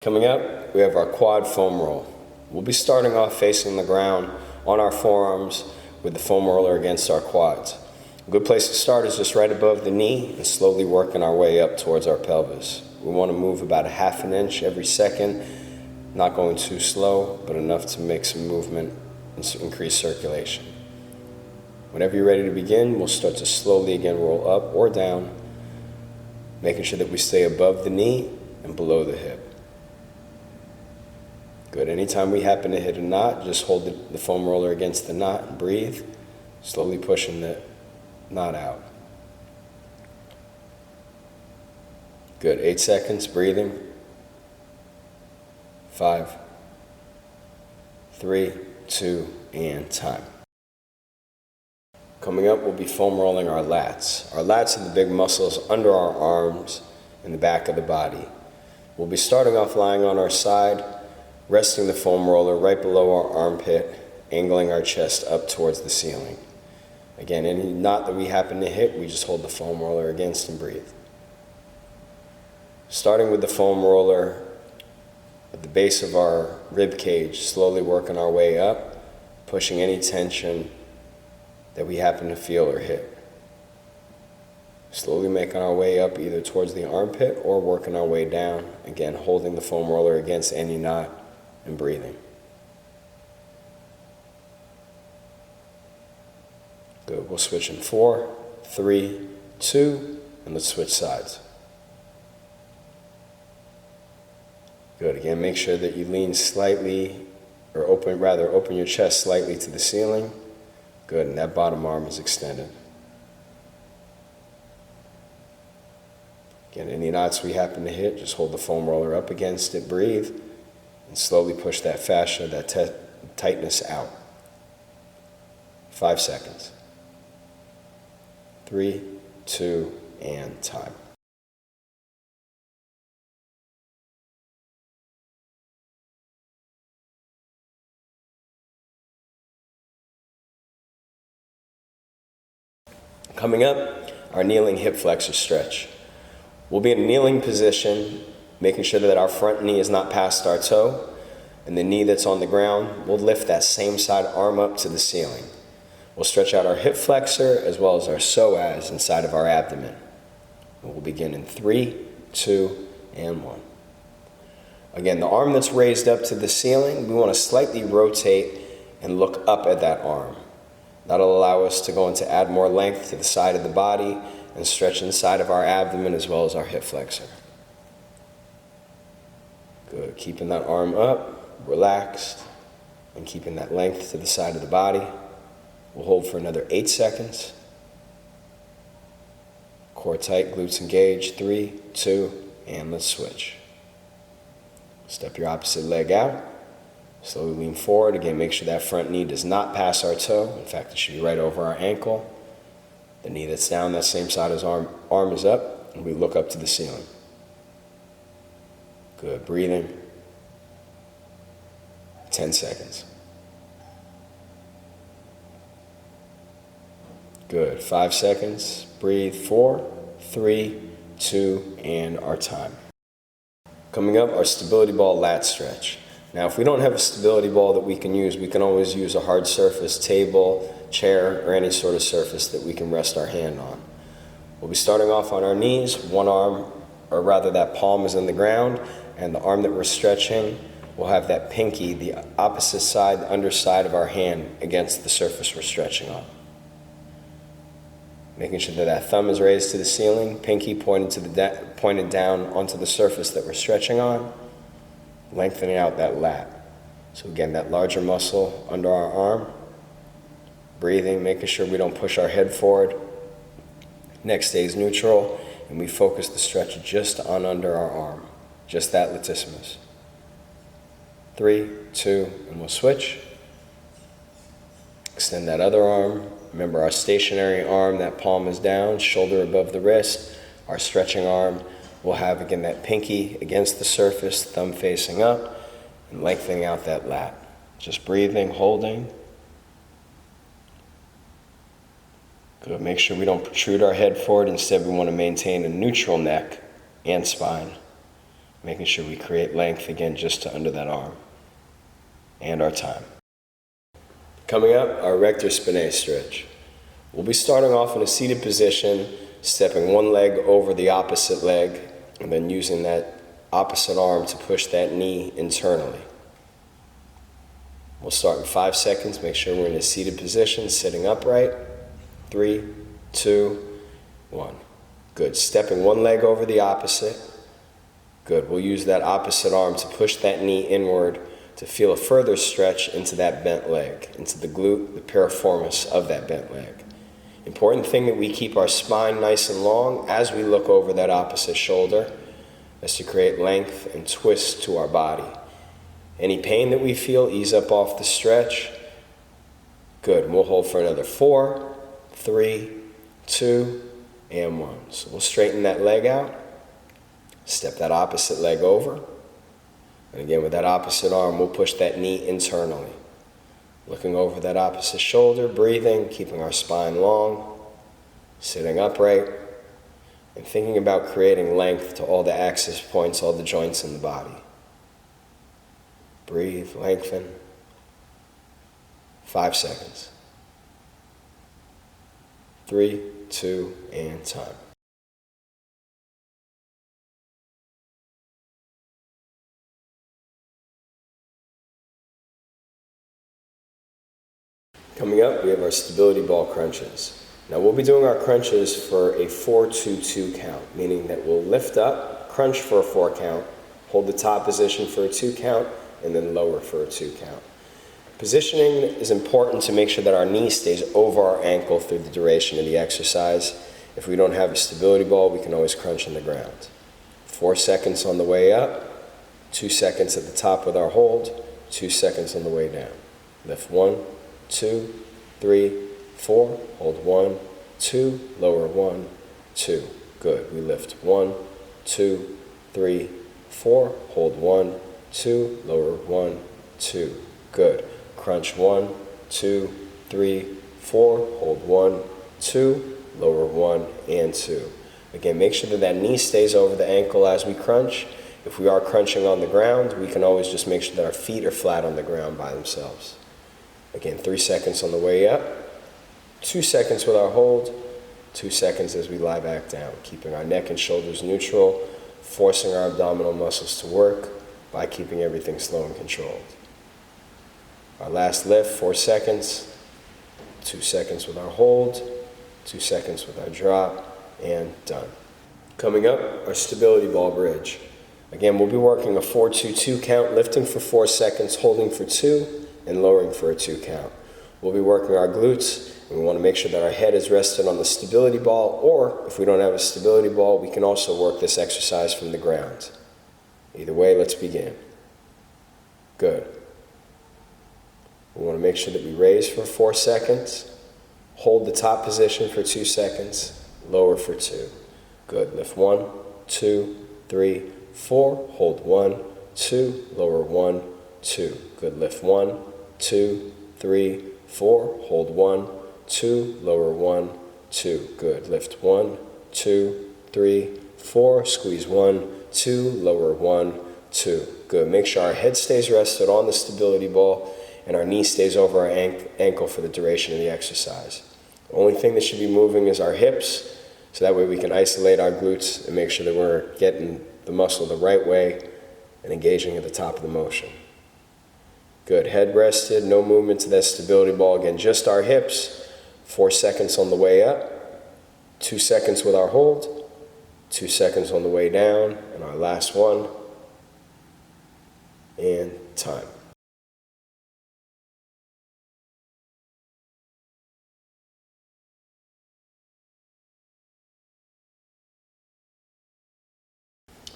Coming up, we have our quad foam roll. We'll be starting off facing the ground on our forearms with the foam roller against our quads. A good place to start is just right above the knee and slowly working our way up towards our pelvis. We want to move about a half an inch every second, not going too slow, but enough to make some movement and increase circulation. Whenever you're ready to begin, we'll start to slowly again roll up or down, making sure that we stay above the knee and below the hip. Good. Anytime we happen to hit a knot, just hold the foam roller against the knot and breathe, slowly pushing the knot out. Good. 8 seconds, breathing. 5, 3, 2, and time. Coming up, we'll be foam rolling our lats. Our lats are the big muscles under our arms and the back of the body. We'll be starting off lying on our side, resting the foam roller right below our armpit, angling our chest up towards the ceiling. Again, any knot that we happen to hit, we just hold the foam roller against and breathe. Starting with the foam roller at the base of our rib cage, slowly working our way up, pushing any tension that we happen to feel or hit. Slowly making our way up either towards the armpit or working our way down, again holding the foam roller against any knot and breathing. Good. We'll switch in 4, 3, 2, and let's switch sides. Good. Again, make sure that you lean slightly, or open your chest slightly to the ceiling. Good. And that bottom arm is extended. Again, any knots we happen to hit, just hold the foam roller up against it, breathe, and slowly push that fascia, that tightness out. 5 seconds. 3, 2, and time. Coming up, our kneeling hip flexor stretch. We'll be in a kneeling position, making sure that our front knee is not past our toe, and the knee that's on the ground, we'll lift that same side arm up to the ceiling. We'll stretch out our hip flexor as well as our psoas inside of our abdomen. And we'll begin in 3, 2, and 1. Again, the arm that's raised up to the ceiling, we want to slightly rotate and look up at that arm. That'll allow us to go into add more length to the side of the body and stretch inside of our abdomen as well as our hip flexor. Good. Keeping that arm up, relaxed, and keeping that length to the side of the body. We'll hold for another 8 seconds. Core tight, glutes engaged. 3, 2, and let's switch. Step your opposite leg out. Slowly lean forward. Again, make sure that front knee does not pass our toe. In fact, it should be right over our ankle. The knee that's down, that same side as arm is up, and we look up to the ceiling. Good. Breathing. 10 seconds. Good. 5 seconds. Breathe. 4, 3, 2, and our time. Coming up, our stability ball lat stretch. Now, if we don't have a stability ball that we can use, we can always use a hard surface, table, chair, or any sort of surface that we can rest our hand on. We'll be starting off on our knees. One arm, or rather that palm, is in the ground, and the arm that we're stretching will have that pinky, the opposite side, the underside of our hand against the surface we're stretching on. Making sure that that thumb is raised to the ceiling, pinky pointed down onto the surface that we're stretching on, lengthening out that lat. So again, that larger muscle under our arm, breathing, making sure we don't push our head forward. Neck stays neutral, and we focus the stretch just on under our arm, just that latissimus. 3, 2, and we'll switch. Extend that other arm. Remember our stationary arm, that palm is down, shoulder above the wrist. Our stretching arm will have, again, that pinky against the surface, thumb facing up, and lengthening out that lat. Just breathing, holding. Good. Make sure we don't protrude our head forward. Instead, we want to maintain a neutral neck and spine. making sure we create length again just to under that arm, and our time. Coming up, our rector spinae stretch. We'll be starting off in a seated position, stepping one leg over the opposite leg, and then using that opposite arm to push that knee internally. We'll start in 5 seconds. Make sure we're in a seated position, sitting upright. 3, 2, 1. Good. Stepping one leg over the opposite. Good. We'll use that opposite arm to push that knee inward to feel a further stretch into that bent leg, into the glute, the piriformis of that bent leg. Important thing that we keep our spine nice and long as we look over that opposite shoulder, is to create length and twist to our body. Any pain that we feel, ease up off the stretch. Good. And we'll hold for another 4, 3, 2, and 1. So we'll straighten that leg out, step that opposite leg over, and again with that opposite arm, we'll push that knee internally. Looking over that opposite shoulder, breathing, keeping our spine long, sitting upright, and thinking about creating length to all the axis points, all the joints in the body. Breathe, lengthen. 5 seconds. 3, 2, and time. Coming up, we have our stability ball crunches. Now we'll be doing our crunches for a 4-2-2 count, meaning that we'll lift up, crunch for a 4 count, hold the top position for a 2 count, and then lower for a 2 count. Positioning is important to make sure that our knee stays over our ankle through the duration of the exercise. If we don't have a stability ball, we can always crunch on the ground. 4 seconds on the way up, 2 seconds at the top with our hold, 2 seconds on the way down. Lift 1, 2, 3, 4, hold 1, 2, lower 1, 2. Good. We lift 1, 2, 3, 4, hold 1, 2, lower 1, 2. Good. Crunch 1, 2, 3, 4, hold 1, 2, lower 1, and 2. Again, make sure that that knee stays over the ankle as we crunch. If we are crunching on the ground, we can always just make sure that our feet are flat on the ground by themselves. Again, 3 seconds on the way up, 2 seconds with our hold, 2 seconds as we lie back down, keeping our neck and shoulders neutral, forcing our abdominal muscles to work by keeping everything slow and controlled. Our last lift, 4 seconds, 2 seconds with our hold, 2 seconds with our drop, and done. Coming up, our stability ball bridge. Again, we'll be working a 4-2-2 count, lifting for 4 seconds, holding for 2, and lowering for a 2 count. We'll be working our glutes, and we want to make sure that our head is rested on the stability ball, or if we don't have a stability ball, we can also work this exercise from the ground. Either way, let's begin. Good. We want to make sure that we raise for 4 seconds, hold the top position for 2 seconds, lower for 2. Good. Lift 1, 2, 3, 4, hold 1, 2, lower 1, 2. Good. Lift 1, 2, 3, 4, hold 1, 2, lower 1, 2. Good. Lift 1, 2, 3, 4, squeeze 1, 2, lower 1, 2. Good. Make sure our head stays rested on the stability ball and our knee stays over our ankle for the duration of the exercise. The only thing that should be moving is our hips, so that way we can isolate our glutes and make sure that we're getting the muscle the right way and engaging at the top of the motion. Good. Head rested, no movement to that stability ball. Again, just our hips. 4 seconds on the way up, 2 seconds with our hold, 2 seconds on the way down, and our last one, and time.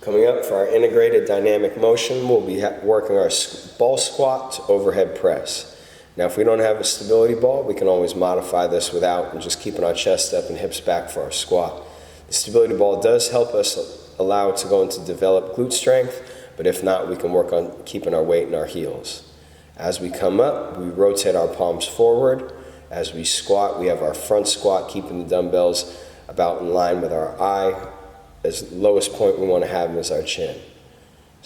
Coming up for our integrated dynamic motion, we'll be working our ball squat to overhead press. Now, if we don't have a stability ball, we can always modify this without and just keeping our chest up and hips back for our squat. The stability ball does help us allow it to go into develop glute strength, but if not, we can work on keeping our weight in our heels. As we come up, we rotate our palms forward. As we squat, we have our front squat, keeping the dumbbells about in line with our eye. As lowest point we want to have them is our chin.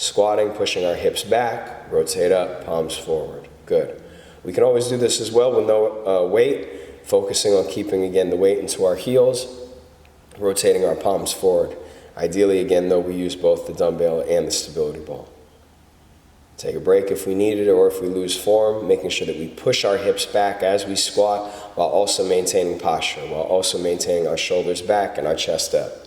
Squatting, pushing our hips back, rotate up, palms forward. Good. We can always do this as well with no weight, focusing on keeping, again, the weight into our heels, rotating our palms forward. Ideally, again, though, we use both the dumbbell and the stability ball. Take a break if we need it, or if we lose form, making sure that we push our hips back as we squat while also maintaining posture, while also maintaining our shoulders back and our chest up.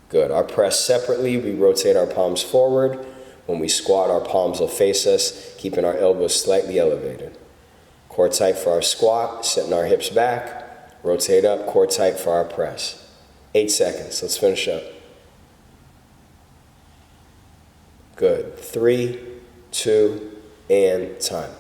Good. Our press separately, we rotate our palms forward. When we squat, our palms will face us, keeping our elbows slightly elevated. Core tight for our squat, sitting our hips back, rotate up, core tight for our press. 8 seconds. Let's finish up. Good. 3, 2, and time.